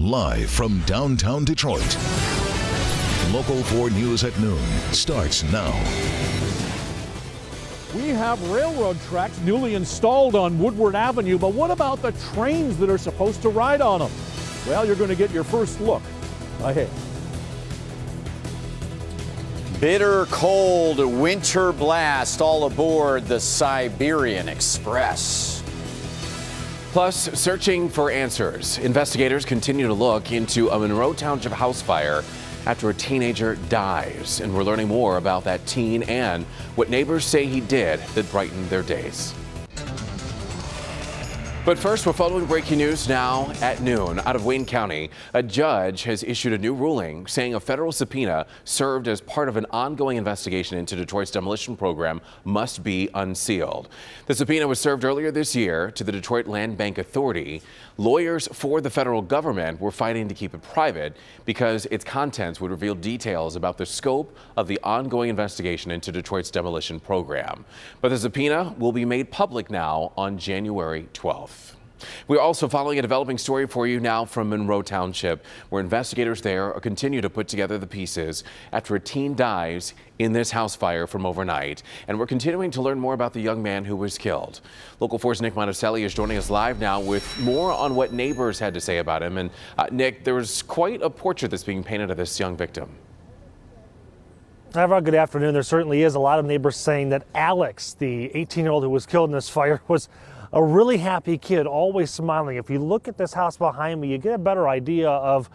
Live from downtown Detroit. Local 4 News at noon starts now. We have railroad tracks newly installed on Woodward Avenue, but what about the trains that are supposed to ride on them? Well, you're going to get your first look ahead. Bitter cold winter blast all aboard the Siberian Express. Plus, searching for answers. Investigators continue to look into a Monroe Township house fire after a teenager dies. And we're learning more about that teen and what neighbors say he did that brightened their days. But first, we're following breaking news now at noon. Out of Wayne County, a judge has issued a new ruling saying a federal subpoena served as part of an ongoing investigation into Detroit's demolition program must be unsealed. The subpoena was served earlier this year to the Detroit Land Bank Authority. Lawyers for the federal government were fighting to keep it private because its contents would reveal details about the scope of the ongoing investigation into Detroit's demolition program. But the subpoena will be made public now on January 12th. We're also following a developing story for you now from Monroe Township, where investigators there continue to put together the pieces after a teen dies in this house fire from overnight. And we're continuing to learn more about the young man who was killed. Local 4's Nick Monticelli is joining us live now with more on what neighbors had to say about him. And Nick, there was quite a portrait that's being painted of this young victim. Good afternoon. There certainly is a lot of neighbors saying that Alex, the 18-year-old who was killed in this fire, was a really happy kid, always smiling. If you look at this house behind me, you get a better idea of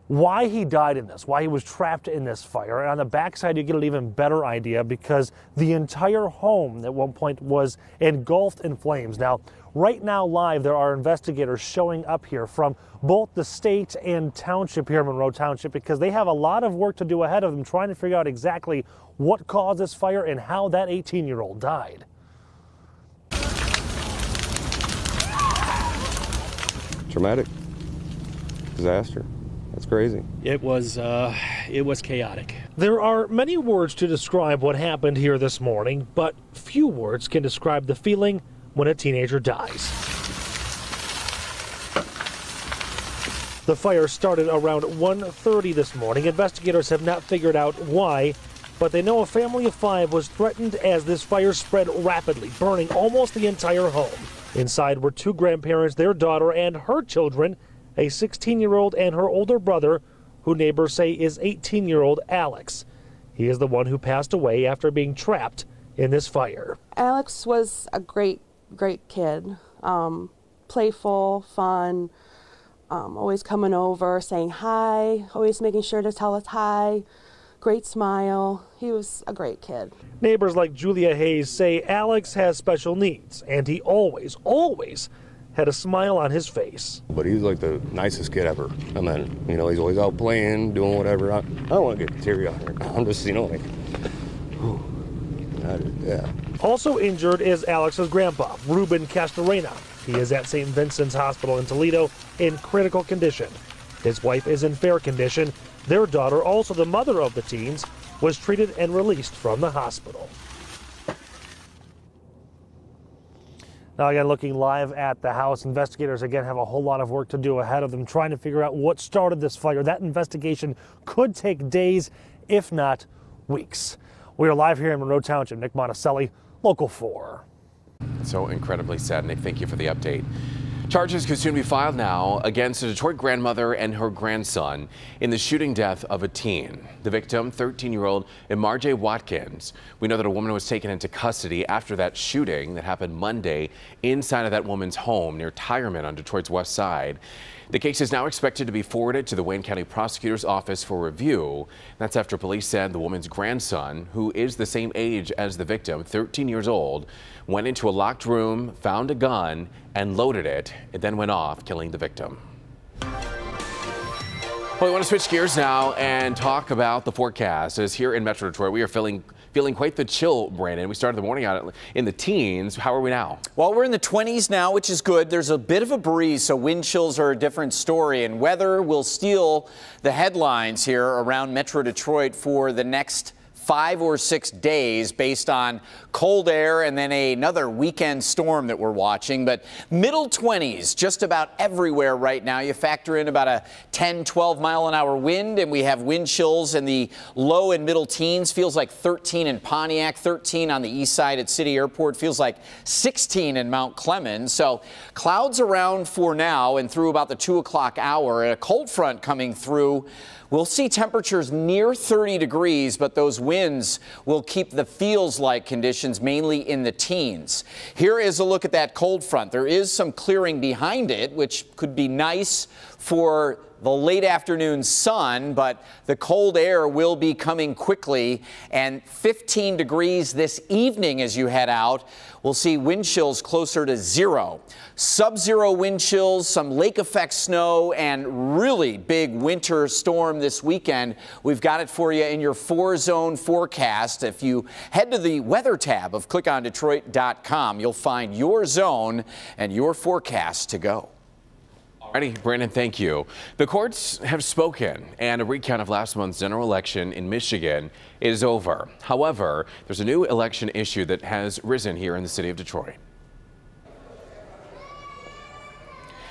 why he died in this, why he was trapped in this fire. And on the backside, you get an even better idea because the entire home at one point was engulfed in flames. Now, right now live, there are investigators showing up here from both the state and township here in Monroe Township because they have a lot of work to do ahead of them trying to figure out exactly what caused this fire and how that 18-year-old died. Traumatic disaster. That's crazy. It was chaotic. There are many words to describe what happened here this morning, but few words can describe the feeling when a teenager dies. The fire started around 1:30 this morning. Investigators have not figured out why, but they know a family of 5 was threatened as this fire spread rapidly, burning almost the entire home. Inside were 2 grandparents, their daughter, and her children, a 16-year-old and her older brother, who neighbors say is 18-year-old Alex. He is the one who passed away after being trapped in this fire. Alex was a great kid. Playful, fun, always coming over, saying hi, always making sure to tell us hi. Great smile. He was a great kid. Neighbors like Julia Hayes say Alex has special needs, and he always had a smile on his face. But he was like the nicest kid ever. I mean, you know, he's always out playing, doing whatever. I don't want to get teary on here. I'm just, you know, like, yeah. Also injured is Alex's grandpa, Ruben Castorena. He is at St. Vincent's Hospital in Toledo in critical condition. His wife is in fair condition. Their daughter, also the mother of the teens, was treated and released from the hospital. Now again, looking live at the house, investigators again have a whole lot of work to do ahead of them, trying to figure out what started this fire. That investigation could take days, if not weeks. We are live here in Monroe Township. Nick Monticelli, Local 4. So incredibly sad, Nick. Thank you for the update. Charges could soon be filed now against a Detroit grandmother and her grandson in the shooting death of a teen. The victim, 13-year-old Marjay Watkins. We know that a woman was taken into custody after that shooting that happened Monday inside of that woman's home near Tireman on Detroit's west side. The case is now expected to be forwarded to the Wayne County Prosecutor's Office for review. That's after police said the woman's grandson, who is the same age as the victim, 13 years old, went into a locked room, found a gun, and loaded it. It then went off, killing the victim. Well, we want to switch gears now and talk about the forecast. As here in Metro Detroit, we are feeling quite the chill, Brandon. We started the morning out in the teens. How are we now? Well, we're in the 20s now, which is good. There's a bit of a breeze, so wind chills are a different story. And weather will steal the headlines here around Metro Detroit for the next 5 or 6 days based on cold air and then another weekend storm that we're watching. But middle 20s just about everywhere right now. You factor in about a 10, 12 mile an hour wind, and we have wind chills in the low and middle teens. Feels like 13 in Pontiac, 13 on the east side at City Airport. Feels like 16 in Mount Clemens. So clouds around for now and through about the 2 o'clock hour. A cold front coming through. We'll see temperatures near 30 degrees, but those winds will keep the feels-like conditions mainly in the teens. Here is a look at that cold front. There is some clearing behind it, which could be nice for the late afternoon sun, but the cold air will be coming quickly, and 15 degrees this evening as you head out. We'll see wind chills closer to 0. Sub-zero wind chills, some lake effect snow, and really big winter storm this weekend. We've got it for you in your 4-zone forecast. If you head to the weather tab of clickondetroit.com, you'll find your zone and your forecast to go. Alrighty, Brandon, thank you. The courts have spoken, and a recount of last month's general election in Michigan is over. However, there's a new election issue that has risen here in the city of Detroit.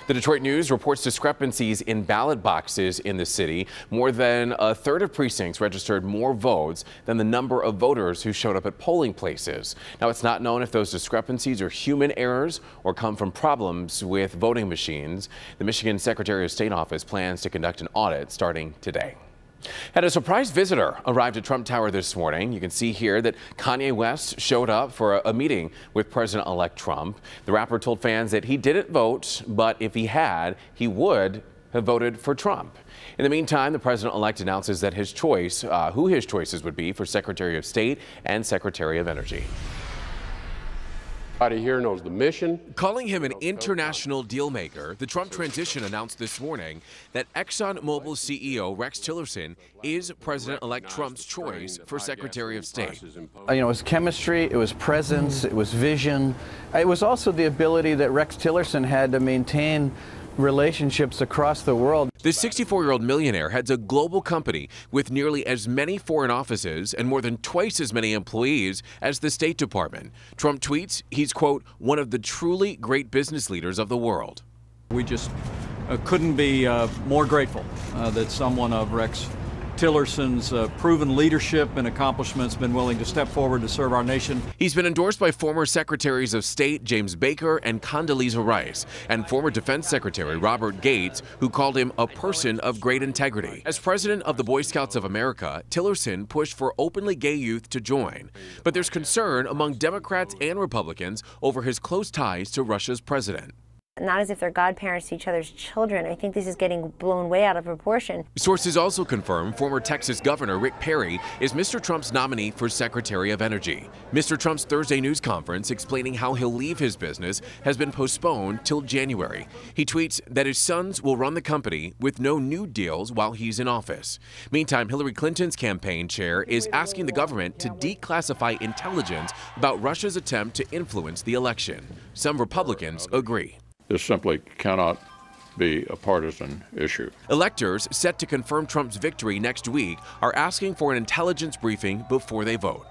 The Detroit News reports discrepancies in ballot boxes in the city. More than a third of precincts registered more votes than the number of voters who showed up at polling places. Now, it's not known if those discrepancies are human errors or come from problems with voting machines. The Michigan Secretary of State office plans to conduct an audit starting today. And a surprise visitor arrived at Trump Tower this morning. You can see here that Kanye West showed up for a meeting with President-elect Trump. The rapper told fans that he didn't vote, but if he had, he would have voted for Trump. In the meantime, the president-elect announces that his choice, who his choices would be for Secretary of State and Secretary of Energy. Everybody here knows the mission. Calling him an international deal maker, the Trump transition announced this morning that ExxonMobil CEO Rex Tillerson is President-elect Trump's choice for Secretary of State. It was chemistry, it was presence, it was vision. It was also the ability that Rex Tillerson had to maintain relationships across the world. The 64-year-old millionaire heads a global company with nearly as many foreign offices and more than twice as many employees as the State Department. Trump tweets he's, quote, one of the truly great business leaders of the world. We just couldn't be more grateful that someone of Rex Tillerson's proven leadership and accomplishments been willing to step forward to serve our nation. He's been endorsed by former Secretaries of State James Baker and Condoleezza Rice and former Defense Secretary Robert Gates, who called him a person of great integrity. As president of the Boy Scouts of America, Tillerson pushed for openly gay youth to join. But there's concern among Democrats and Republicans over his close ties to Russia's president. Not as if they're godparents to each other's children. I think this is getting blown way out of proportion. Sources also confirm former Texas Governor Rick Perry is Mr. Trump's nominee for Secretary of Energy. Mr. Trump's Thursday news conference explaining how he'll leave his business has been postponed till January. He tweets that his sons will run the company with no new deals while he's in office. Meantime, Hillary Clinton's campaign chair is asking the government to declassify intelligence about Russia's attempt to influence the election. Some Republicans agree. This simply cannot be a partisan issue. Electors set to confirm Trump's victory next week are asking for an intelligence briefing before they vote.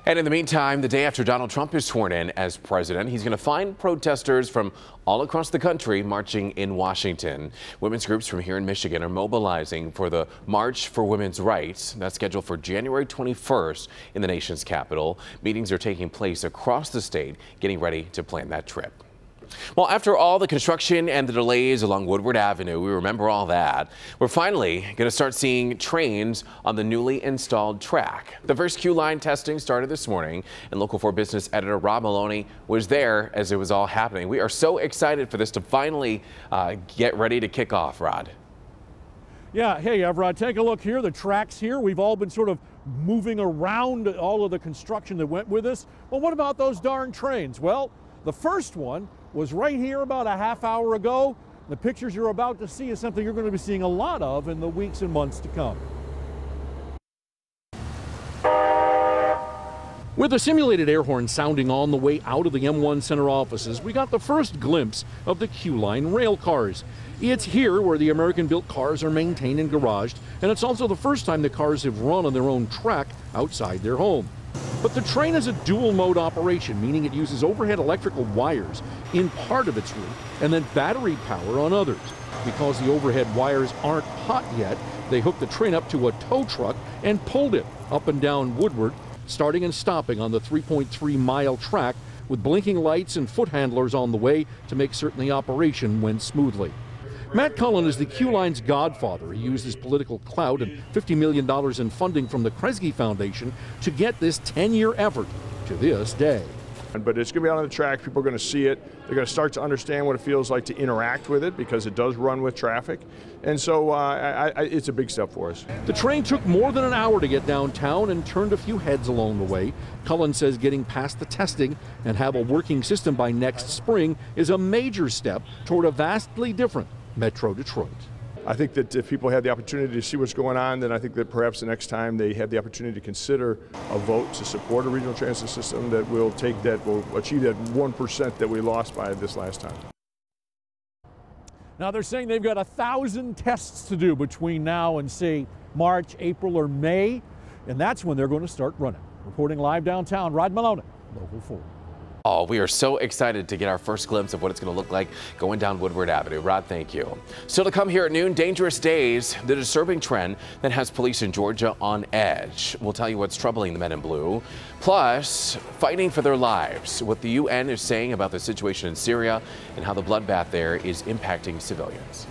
And in the meantime, the day after Donald Trump is sworn in as president, he's going to find protesters from all across the country marching in Washington. Women's groups from here in Michigan are mobilizing for the March for Women's Rights. That's scheduled for January 21st in the nation's capital. Meetings are taking place across the state, getting ready to plan that trip. Well, after all the construction and the delays along Woodward Avenue, we remember all that, we're finally going to start seeing trains on the newly installed track. The first Q line testing started this morning, and Local 4 business editor Rob Maloney was there as it was all happening. We are so excited for this to finally get ready to kick off, Rod. Yeah, hey, Evrod, take a look here. The track's here. We've all been sort of moving around all of the construction that went with this. Well, what about those darn trains? Well, the first one was right here about a half hour ago. The pictures you're about to see is something you're going to be seeing a lot of in the weeks and months to come. With a simulated air horn sounding on the way out of the M1 Center offices, we got the first glimpse of the Q-Line rail cars. It's here where the American-built cars are maintained and garaged, and it's also the first time the cars have run on their own track outside their home. But the train is a dual-mode operation, meaning it uses overhead electrical wires in part of its route and then battery power on others. Because the overhead wires aren't hot yet, they hooked the train up to a tow truck and pulled it up and down Woodward, starting and stopping on the 3.3-mile track with blinking lights and foot handlers on the way to make certain the operation went smoothly. Matt Cullen is the Q-Line's godfather. He used his political clout and $50 million in funding from the Kresge Foundation to get this 10-year effort to this day. But it's going to be out on the track. People are going to see it. They're going to start to understand what it feels like to interact with it because it does run with traffic. And so it's a big step for us. The train took more than an hour to get downtown and turned a few heads along the way. Cullen says getting past the testing and have a working system by next spring is a major step toward a vastly different Metro Detroit. I think that if people have the opportunity to see what's going on, then I think that perhaps the next time they have the opportunity to consider a vote to support a regional transit system that will achieve that 1% that we lost by this last time. Now they're saying they've got 1,000 tests to do between now and, say, March, April, or May, and that's when they're going to start running. Reporting live downtown, Rod Maloney, Local 4. Oh, we are so excited to get our first glimpse of what it's going to look like going down Woodward Avenue. Rod, thank you. Still to come here at noon, dangerous days, the disturbing trend that has police in Georgia on edge. We'll tell you what's troubling the men in blue. Plus, fighting for their lives, what the UN is saying about the situation in Syria and how the bloodbath there is impacting civilians.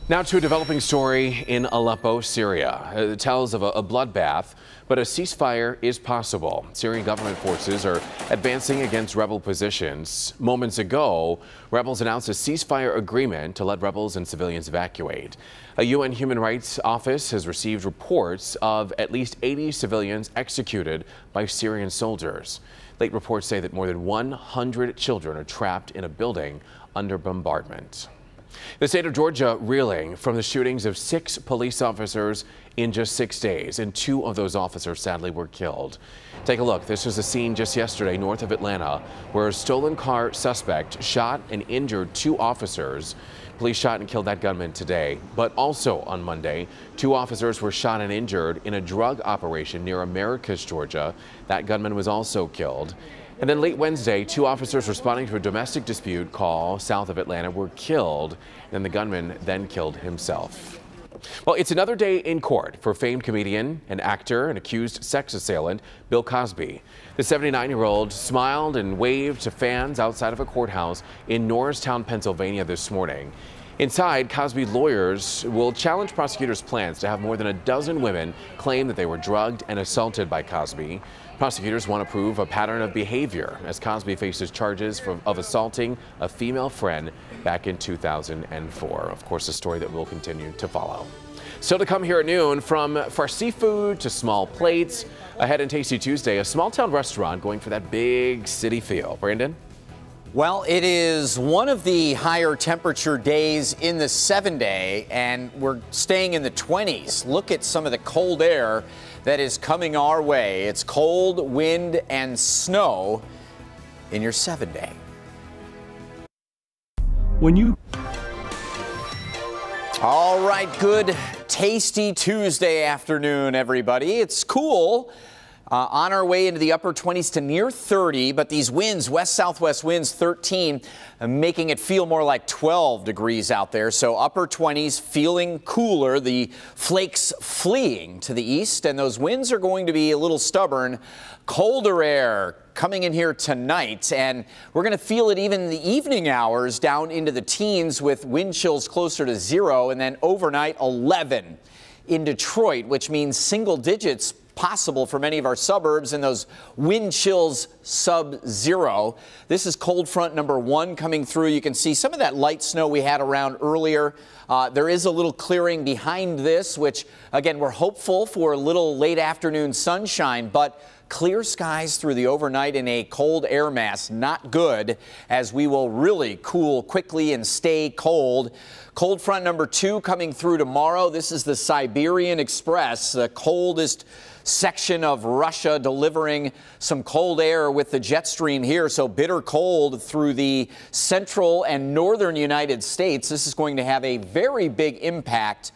Now to a developing story in Aleppo, Syria. It tells of a bloodbath, but a ceasefire is possible. Syrian government forces are advancing against rebel positions. Moments ago, rebels announced a ceasefire agreement to let rebels and civilians evacuate. A UN Human Rights Office has received reports of at least 80 civilians executed by Syrian soldiers. Late reports say that more than 100 children are trapped in a building under bombardment. The state of Georgia reeling from the shootings of 6 police officers in just 6 days, and 2 of those officers sadly were killed. Take a look. This was a scene just yesterday north of Atlanta where a stolen car suspect shot and injured 2 officers. Police shot and killed that gunman today, but also on Monday, 2 officers were shot and injured in a drug operation near Americus, Georgia. That gunman was also killed. And then late Wednesday, 2 officers responding to a domestic dispute call south of Atlanta were killed, and the gunman then killed himself. Well, it's another day in court for famed comedian and actor and accused sex assailant Bill Cosby. The 79-year-old smiled and waved to fans outside of a courthouse in Norristown, Pennsylvania this morning. Inside, Cosby's lawyers will challenge prosecutors' plans to have more than a dozen women claim that they were drugged and assaulted by Cosby. Prosecutors want to prove a pattern of behavior as Cosby faces charges of assaulting a female friend back in 2004. Of course, a story that will continue to follow. Still to come here at noon, from farsi food to small plates. Ahead in Tasty Tuesday, a small-town restaurant going for that big city feel. Brandon? Well, it is one of the higher temperature days in the 7-day, and we're staying in the 20s. Look at some of the cold air that is coming our way. It's cold, wind, and snow in your 7-day. All right, good Tasty Tuesday afternoon, everybody. It's cool. On our way into the upper 20s to near 30, but these winds, west-southwest winds, 13, making it feel more like 12 degrees out there. So upper 20s, feeling cooler, the flakes fleeing to the east, and those winds are going to be a little stubborn. Colder air coming in here tonight, and we're going to feel it even in the evening hours down into the teens with wind chills closer to 0, and then overnight 11 in Detroit, which means single digits possible for many of our suburbs, and those wind chills sub-0. This is cold front number 1 coming through. You can see some of that light snow we had around earlier. There is a little clearing behind this, which again, we're hopeful for a little late afternoon sunshine, but clear skies through the overnight in a cold air mass. Not good, as we will really cool quickly and stay cold. Cold front number 2 coming through tomorrow. This is the Siberian Express, the coldest section of Russia, delivering some cold air with the jet stream here, so bitter cold through the central and northern United States. This is going to have a very big impact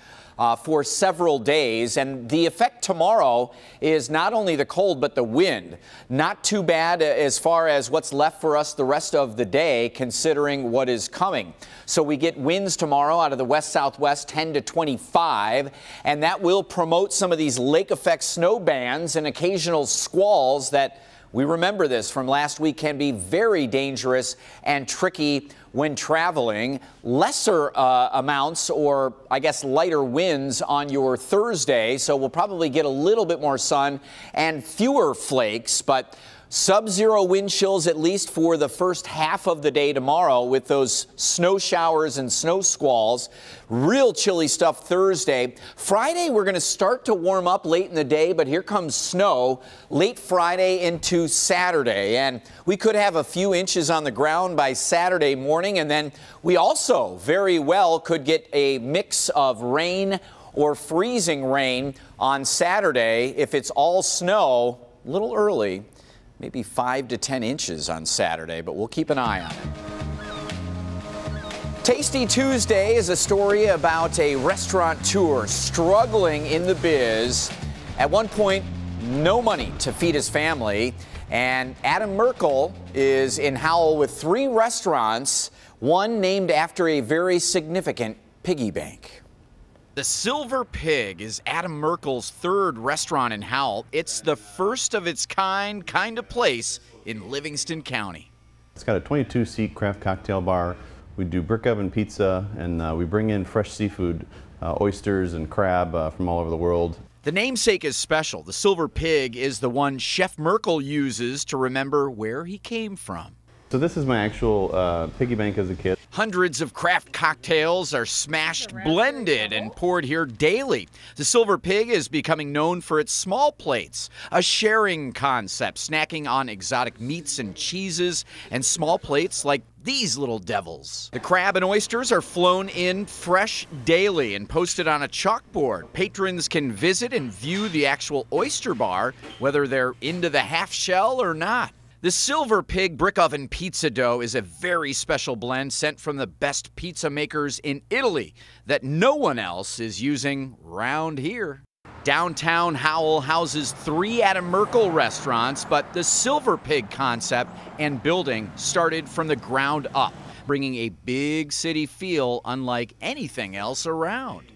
for several days, and the effect tomorrow is not only the cold but the wind. Not too bad as far as what's left for us the rest of the day, considering what is coming. So we get winds tomorrow out of the west-southwest 10 to 25, and that will promote some of these lake effect snow bands and occasional squalls that, we remember this from last week, can be very dangerous and tricky when traveling. Lesser amounts, or I guess lighter winds on your Thursday, so we'll probably get a little bit more sun and fewer flakes, but sub-zero wind chills at least for the first half of the day tomorrow with those snow showers and snow squalls. Real chilly stuff Thursday. Friday, we're going to start to warm up late in the day, but here comes snow late Friday into Saturday. And we could have a few inches on the ground by Saturday morning. And then we also very well could get a mix of rain or freezing rain on Saturday if it's all snow a little early. Maybe 5 to 10 inches on Saturday, but we'll keep an eye on it. Tasty Tuesday is a story about a restaurateur struggling in the biz. At one point, no money to feed his family. And Adam Merkel is in Howell with 3 restaurants, one named after a very significant piggy bank. The Silver Pig is Adam Merkel's 3rd restaurant in Howell. It's the first of its kind of place in Livingston County. It's got a 22-seat craft cocktail bar. We do brick oven pizza, and we bring in fresh seafood, oysters and crab from all over the world. The namesake is special. The Silver Pig is the one Chef Merkel uses to remember where he came from. So this is my actual piggy bank as a kid. Hundreds of craft cocktails are smashed, blended, and poured here daily. The Silver Pig is becoming known for its small plates, a sharing concept, snacking on exotic meats and cheeses, and small plates like these little devils. The crab and oysters are flown in fresh daily and posted on a chalkboard. Patrons can visit and view the actual oyster bar, whether they're into the half shell or not. The Silver Pig brick oven pizza dough is a very special blend sent from the best pizza makers in Italy that no one else is using round here. Downtown Howell houses 3 Adam Merkel restaurants, but the Silver Pig concept and building started from the ground up, bringing a big city feel unlike anything else around.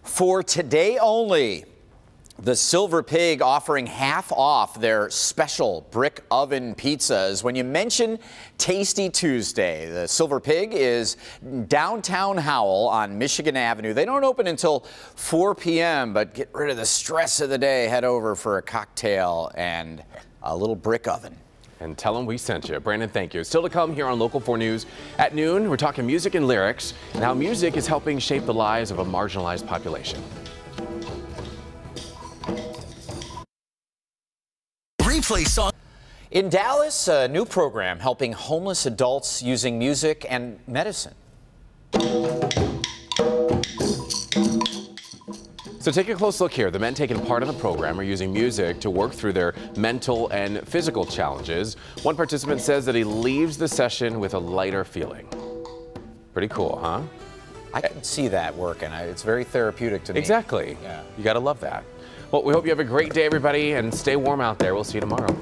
For today only, the Silver Pig offering half off their special brick oven pizzas. When you mention Tasty Tuesday, the Silver Pig is downtown Howell on Michigan Avenue. They don't open until 4 p.m., but get rid of the stress of the day. Head over for a cocktail and a little brick oven. And tell them we sent you. Brandon, thank you. Still to come here on Local 4 News. At noon, we're talking music and lyrics and how music is helping shape the lives of a marginalized population. Replay song. In Dallas, a new program helping homeless adults using music and medicine. So take a close look here. The men taking part in the program are using music to work through their mental and physical challenges. One participant says that he leaves the session with a lighter feeling. Pretty cool, huh? I can see that working. It's very therapeutic to me. Exactly. Yeah. You gotta love that. Well, we hope you have a great day, everybody, and stay warm out there. We'll see you tomorrow.